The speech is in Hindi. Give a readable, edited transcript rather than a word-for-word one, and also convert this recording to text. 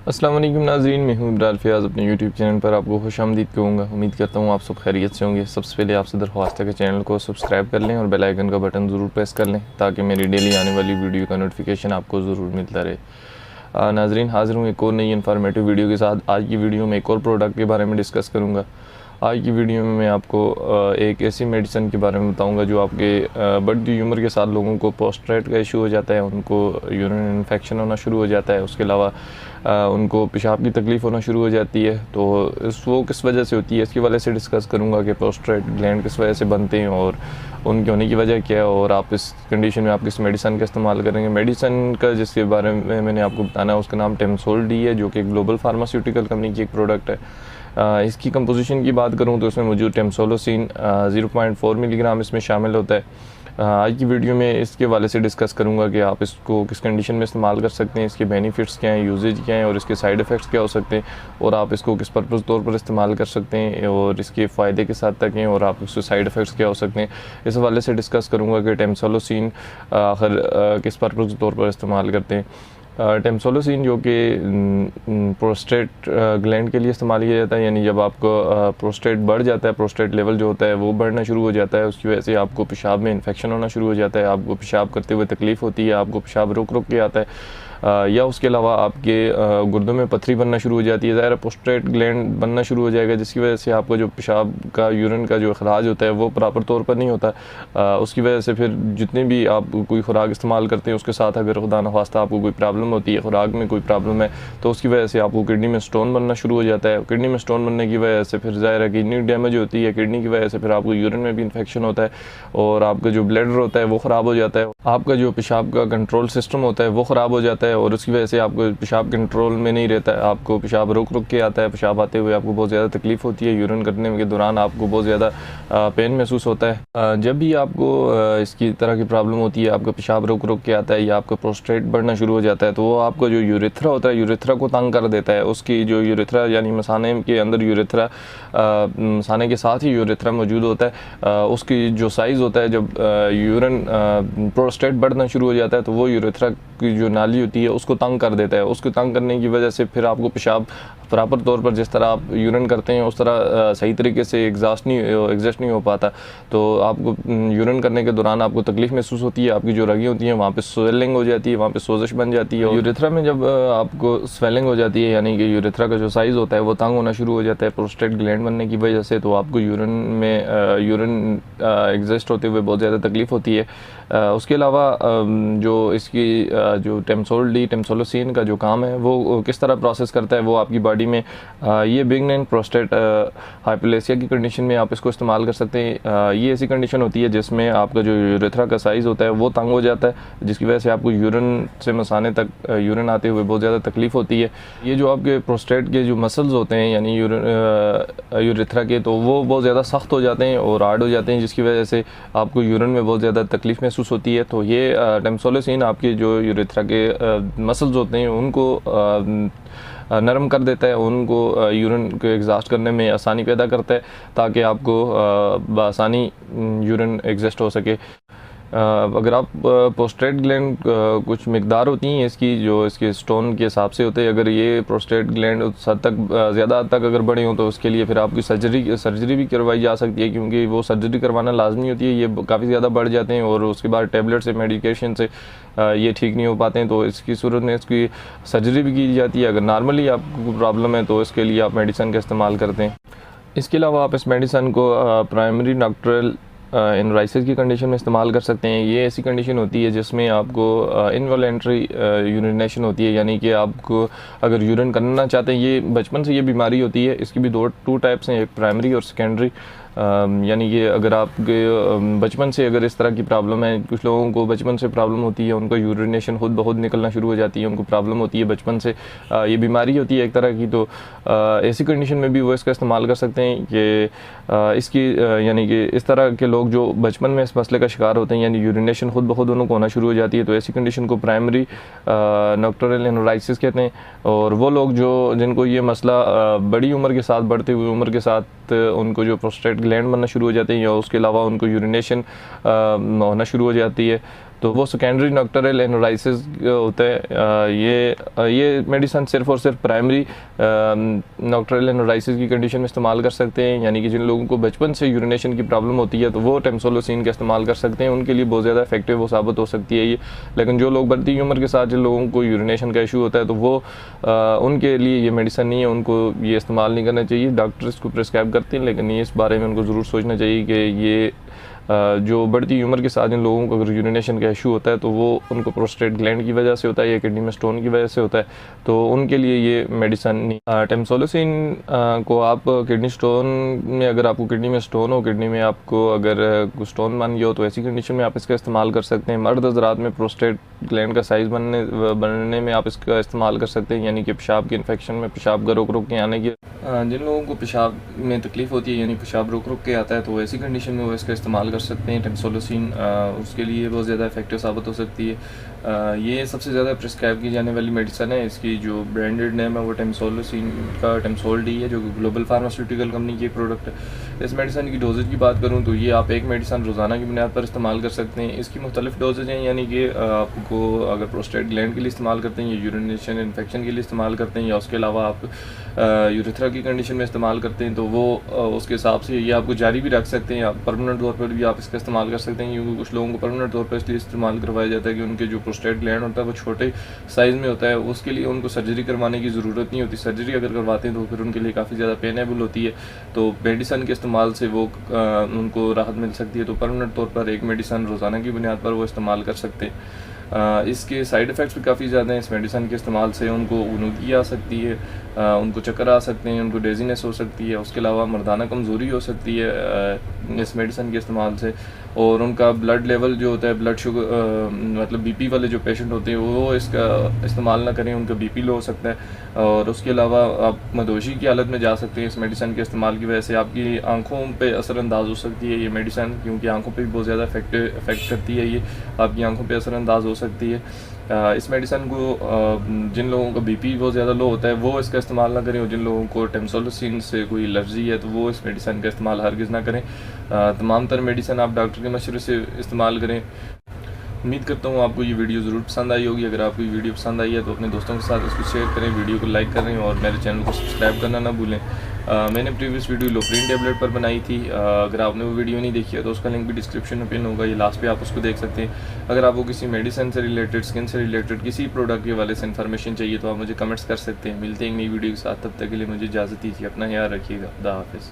अस्सलाम वालेकुम नाज़रीन, मैं हूँ इब्रार फ़याज़। अपने यूट्यूब चैनल पर आपको खुशामदीद कहूँगा। उम्मीद करता हूँ आप सब खैरियत से होंगे। सबसे पहले आपसे दरख्वास्त है कि चैनल को सब्सक्राइब कर लें और बेल आइकन का बटन ज़रूर प्रेस कर लें ताकि मेरी डेली आने वाली वीडियो का नोटिफिकेशन आपको ज़रूर मिलता रहे। नाज़रीन, हाज़िर हूँ एक और नई इन्फॉर्मेटिव वीडियो के साथ। आज की वीडियो में एक और प्रोडक्ट के बारे में डिस्कस करूँगा। आज की वीडियो में मैं आपको एक ऐसी मेडिसिन के बारे में बताऊंगा जो आपके बढ़ती उम्र के साथ लोगों को प्रोस्टेट का इशू हो जाता है, उनको यूरिन इन्फेक्शन होना शुरू हो जाता है, उसके अलावा उनको पेशाब की तकलीफ़ होना शुरू हो जाती है। तो वो किस वजह से होती है, इसके वाले से डिस्कस करूंगा कि प्रोस्टेट ग्लैंड किस वजह से बनते हैं और उनके होने की वजह क्या है, और आप इस कंडीशन में आप किस मेडिसिन का इस्तेमाल करेंगे। मेडिसिन का जिसके बारे में मैंने आपको बताना है उसका नाम टेमसोल डी है, जो कि ग्लोबल फार्मास्यूटिकल कंपनी की एक प्रोडक्ट है। इसकी कंपोजिशन की बात करूं तो इसमें मौजूद टेमसोलोसिन 0.4 मिलीग्राम इसमें शामिल होता है। आज की वीडियो में इसके वाले से डिस्कस करूंगा कि आप इसको किस कंडीशन में इस्तेमाल कर सकते हैं, इसके बेनिफिट्स क्या हैं, यूजेज क्या हैं और इसके साइड इफ़ेक्ट्स क्या हो सकते हैं, और आप इसको किस पर्पज़ तौर पर इस्तेमाल कर सकते हैं और इसके फ़ायदे किस हद तक हैं और आप इसके साइड इफ़ेक्ट्स क्या हो सकते हैं। इस हवाले से डिस्कस करूँगा कि टेमसोलोसिन आखिर किस पर्पज़ तौर पर इस्तेमाल करते हैं। टेमसोलोसिन जो कि प्रोस्टेट ग्लैंड के लिए इस्तेमाल किया जाता है, यानी जब आपको प्रोस्टेट बढ़ जाता है, प्रोस्टेट लेवल जो होता है वो बढ़ना शुरू हो जाता है, उसकी वजह से आपको पेशाब में इन्फेक्शन होना शुरू हो जाता है, आपको पेशाब करते हुए तकलीफ़ होती है, आपको पेशाब रुक रुक के आता है, या उसके अलावा आपके गुर्दों में पथरी बनना शुरू हो जाती है। ज़ाहिर प्रोस्टेट ग्लैंड बनना शुरू हो जाएगा, जिसकी वजह से आपका जो पेशाब का यूरिन का जो अखराज होता है वो प्रॉपर तौर पर नहीं होता। उसकी वजह से फिर जितने भी आप कोई खुराक इस्तेमाल करते हैं उसके साथ अगर खुदा न खास्ता आपको कोई प्रॉब्लम होती है, खुराक में कोई प्रॉब्लम है, तो उसकी वजह से आपको किडनी में स्टोन बनना शुरू हो जाता है। किडनी में स्टोन बनने की वजह से फिर ज़ाहिर है किडनी डैमेज होती है, किडनी की वजह से फिर आपको यूरिन में भी इन्फेक्शन होता है और आपका जो ब्लैडर होता है वो ख़राब हो जाता है, आपका जो पेशाब का कंट्रोल सिस्टम होता है वो ख़राब हो जाता है और उसकी वजह से आपको पेशाब कंट्रोल में नहीं रहता है, आपको पेशाब रुक रुक के आता है, पेशाब आते हुए आपको बहुत ज़्यादा तकलीफ़ होती है, यूरिन करने के दौरान आपको बहुत ज़्यादा पेन महसूस होता है। जब भी आपको इसकी तरह की प्रॉब्लम होती है, आपका पेशाब रुक रुक के आता है या आपका प्रोस्टेट बढ़ना शुरू हो जाता है, तो वो आपका जो यूरेथ्रा होता है, यूरेथ्रा को तंग कर देता है। उसकी जो यूरेथ्रा यानी मसाने के अंदर यूरेथ्रा, मसाने के साथ ही यूरेथ्रा मौजूद होता है, उसकी जो साइज़ होता है, जब यूरिन प्रोस्टेट बढ़ना शुरू हो जाता है तो वो यूरेथ्रा की जो नाली होती है उसको तंग कर देता है। उसको तंग करने की वजह से फिर आपको पेशाब प्रॉपर तौर पर जिस तरह आप यूरिन करते हैं उस तरह सही तरीके से एग्जॉस्ट नहीं हो पाता, तो आपको यूरिन करने के दौरान आपको तकलीफ़ महसूस होती है, आपकी जो रगें होती हैं वहाँ पे स्वेलिंग हो जाती है, वहाँ पे सोजिश बन जाती है। यूरेथ्रा में जब आपको स्वेलिंग हो जाती है, यानी कि यूरेथ्रा का जो साइज़ होता है वो तंग होना शुरू हो जाता है प्रोस्टेट ग्लैंड बनने की वजह से, तो आपको यूरिन एग्जिस्ट होते हुए बहुत ज़्यादा तकलीफ़ होती है। उसके अलावा जो इसकी जो टेमसोलोसिन का जो काम है वो किस तरह प्रोसेस करता है, वो आपकी बॉडी में ये बिगनेंट प्रोस्टेट हाइपोप्लेसिया की कंडीशन में आप इसको इस्तेमाल कर सकते हैं। ये ऐसी कंडीशन होती है जिसमें आपका जो यूरेथ्रा का साइज़ होता है वो तंग हो जाता है, जिसकी वजह से आपको यूरिन से मसाने तक यूरिन आते हुए बहुत ज़्यादा तकलीफ़ होती है। ये जो आपके प्रोस्टेट के जो मसल्स होते हैं यानी यूरेथ्रा के, तो वो बहुत ज़्यादा सख्त हो जाते हैं और हार्ड हो जाते हैं, जिसकी वजह से आपको यूरिन में बहुत ज़्यादा तकलीफ़ महसूस होती है। तो ये टेमसोलोसिन आपकी जो यूरेथ्रा के मसल्स होते हैं उनको नरम कर देता है, उनको यूरिन को एग्जॉस्ट करने में आसानी पैदा करता है ताकि आपको बआसानी यूरिन एग्जिस्ट हो सके। अगर आप प्रोस्टेट ग्लैंड कुछ मिकदार होती हैं इसकी, जो इसके स्टोन के हिसाब से होते हैं, अगर ये प्रोस्टेट ग्लैंड उस हद तक ज़्यादा हद तक अगर बड़े हों तो उसके लिए फिर आपकी सर्जरी भी करवाई जा सकती है, क्योंकि वो सर्जरी करवाना लाजमी होती है। ये काफ़ी ज़्यादा बढ़ जाते हैं और उसके बाद टेबलेट से, मेडिकेशन से ये ठीक नहीं हो पाते हैं, तो इसकी सूरत में इसकी सर्जरी भी की जाती है। अगर नॉर्मली आपको प्रॉब्लम है तो इसके लिए आप मेडिसिन का इस्तेमाल करते हैं। इसके अलावा आप इस मेडिसिन को प्राइमरी नॉक्टुरल एनोराइसिस की कंडीशन में इस्तेमाल कर सकते हैं। ये ऐसी कंडीशन होती है जिसमें आपको इनवॉलेंट्री यूरिनेशन होती है, यानी कि आपको अगर यूरिन करना चाहते हैं, ये बचपन से ये बीमारी होती है। इसकी भी टू टाइप्स हैं, एक प्राइमरी और सेकेंडरी। यानी कि अगर आपके बचपन से अगर इस तरह की प्रॉब्लम है, कुछ लोगों को बचपन से प्रॉब्लम होती है, उनका यूरिनेशन खुद ब खुद निकलना शुरू हो जाती है, उनको प्रॉब्लम होती है बचपन से, ये बीमारी होती है एक तरह की। तो ऐसी कंडीशन में भी वो इसका इस्तेमाल कर सकते हैं कि इसकी यानी कि इस तरह के लोग जो बचपन में इस मसले का शिकार होते हैं, यानी यूरिनेशन खुद ब खुद उनको होना शुरू हो जाती है, तो ऐसी कंडीशन को प्राइमरी नॉक्टुरल एनोराइसिस कहते हैं। और वो लोग जिनको ये मसला बड़ी उम्र के साथ, बढ़ते हुए उम्र के साथ उनको जो प्रोस्टेट ग्लैंड बनना शुरू हो जाते हैं या उसके अलावा उनको यूरिनेशन होना शुरू हो जाती है, तो वो सेकेंडरी नॉक्टरल एनोराइसिस होता है। ये मेडिसन सिर्फ और सिर्फ प्राइमरी नॉक्टरल एनोराइसिस की कंडीशन में इस्तेमाल कर सकते हैं, यानी कि जिन लोगों को बचपन से यूरिनेशन की प्रॉब्लम होती है तो वो टेम्सोलोसिन का इस्तेमाल कर सकते हैं, उनके लिए बहुत ज़्यादा इफेक्टिव वो साबित हो सकती है ये। लेकिन जो लोग बढ़ती उम्र के साथ जिन लोगों को यूरिनेशन का इशू होता है तो वो उनके लिए ये मेडिसन नहीं है, उनको ये इस्तेमाल नहीं करना चाहिए। डॉक्टर इसको प्रिस्क्राइब करते हैं, लेकिन ये इस बारे में उनको ज़रूर सोचना चाहिए कि ये जो बढ़ती उम्र के साथ जिन लोगों को अगर यूरिनेशन का इशू होता है तो वो उनको प्रोस्टेट ग्लैंड की वजह से होता है या किडनी में स्टोन की वजह से होता है, तो उनके लिए ये मेडिसन नहीं। टेम्सोलोसिन को आप किडनी स्टोन में, अगर आपको किडनी में स्टोन हो, किडनी में आपको अगर स्टोन बन गया हो तो ऐसी कंडीशन में आप इसका इस्तेमाल कर सकते हैं। मर्द हज़रात में प्रोस्टेट ग्लैंड का साइज़ बनने में आप इसका इस्तेमाल कर सकते हैं, यानी कि पेशाब के इन्फेक्शन में पेशाब का रोक के आने की, जिन लोगों को पेशाब में तकलीफ़ होती है यानी पेशाब रोक के आता है तो ऐसी कंडीशन में वो इसका इस्तेमाल कर सकते हैं। टेम्सोलोसिन उसके लिए बहुत ज़्यादा इफेक्टिव साबित हो सकती है। ये सबसे ज़्यादा प्रिस्क्राइब की जाने वाली मेडिसन है। इसकी जो ब्रांडेड नेम है वो टेम्सोलोसिन का टेम्सोल डी है, जो कि ग्लोबल फार्मास्यूटिकल कंपनी की एक प्रोडक्ट है। इस मेडिसन की डोजेज की बात करूँ तो ये आप एक मेडिसन रोज़ाना की बुनियाद पर इस्तेमाल कर सकते हैं। इसकी मुख्तलिफ डोजेज हैं, यानी कि आपको अगर प्रोस्टेट ग्लैंड के लिए इस्तेमाल करते हैं या यूरिनेशन इन्फेक्शन के लिए इस्तेमाल करते हैं या उसके अलावा आप यूरेथ्रा की कंडीशन में इस्तेमाल करते हैं तो वो उसके हिसाब से ये आपको जारी भी रख सकते हैं, या परमानेंट तौर पर भी आप इसका इस्तेमाल कर सकते हैं। क्योंकि कुछ लोगों को परमानेंट तौर पर इसलिए इस्तेमाल करवाया जाता है कि उनके जो प्रोस्टेट ग्लैंड होता है वो छोटे साइज़ में होता है, उसके लिए उनको सर्जरी करवाने की ज़रूरत नहीं होती। सर्जरी अगर करवाते हैं तो फिर उनके लिए काफ़ी ज़्यादा पेनेबल होती है, तो मेडिसन के इस्तेमाल से वो उनको राहत मिल सकती है। तो परमानेंट तौर पर एक मेडिसन रोज़ाना की बुनियाद पर वो इस्तेमाल कर सकते हैं। इसके साइड इफ़ेक्ट्स भी काफ़ी ज़्यादा हैं। इस मेडिसन के इस्तेमाल से उनको उनुगी आ सकती है, उनको चक्कर आ सकते हैं, उनको डेजीनेस हो सकती है, उसके अलावा मर्दाना कमज़ोरी हो सकती है इस मेडिसन के इस्तेमाल से, और उनका ब्लड लेवल जो होता है, ब्लड शुगर मतलब बीपी वाले जो पेशेंट होते हैं वो इसका इस्तेमाल ना करें, उनका बीपी लो हो सकता है। और उसके अलावा आप मदोशी की हालत में जा सकते हैं इस मेडिसन के इस्तेमाल की वजह से। आपकी आंखों पे असरअंदाज हो सकती है ये मेडिसन, क्योंकि आंखों पे भी बहुत ज़्यादा इफेक्ट करती है ये, आपकी आंखों पे असरअंदाज हो सकती है। इस मेडिसन को जिन लोगों का बीपी बहुत ज़्यादा लो होता है वो इसका इस्तेमाल ना करें, और जिन लोगों को टेम्सोलोसिन से कोई एलर्जी है तो वो इस मेडिसन का इस्तेमाल हरगिज़ ना करें। तमाम तर मेडिसन आप डॉक्टर के मशवरे से इस्तेमाल करें। उम्मीद करता हूँ आपको ये वीडियो ज़रूर पसंद आई होगी। अगर आपको ये वीडियो पसंद आई है तो अपने दोस्तों के साथ इसको शेयर करें, वीडियो को लाइक करें और मेरे चैनल को सब्सक्राइब करना ना भूलें। मैंने प्रीवियस वीडियो लोप्रीन टेबलेट पर बनाई थी, अगर आपने वो वीडियो नहीं देखी है तो उसका लिंक भी डिस्क्रिप्शन में पिन होगा, ये लास्ट पे आप उसको देख सकते हैं। अगर आपको किसी मेडिसिन से रिलेटेड, स्किन से रिलेटेड, किसी प्रोडक्ट के वाले से इन्फॉर्मेशन चाहिए तो आप मुझे कमेंट्स कर सकते हैं। मिलते हैं एक नई वीडियो के साथ, तब तक के लिए मुझे इजाज़त दीजिए, अपना ख्याल रखिएगा, खुदा हाफिज़।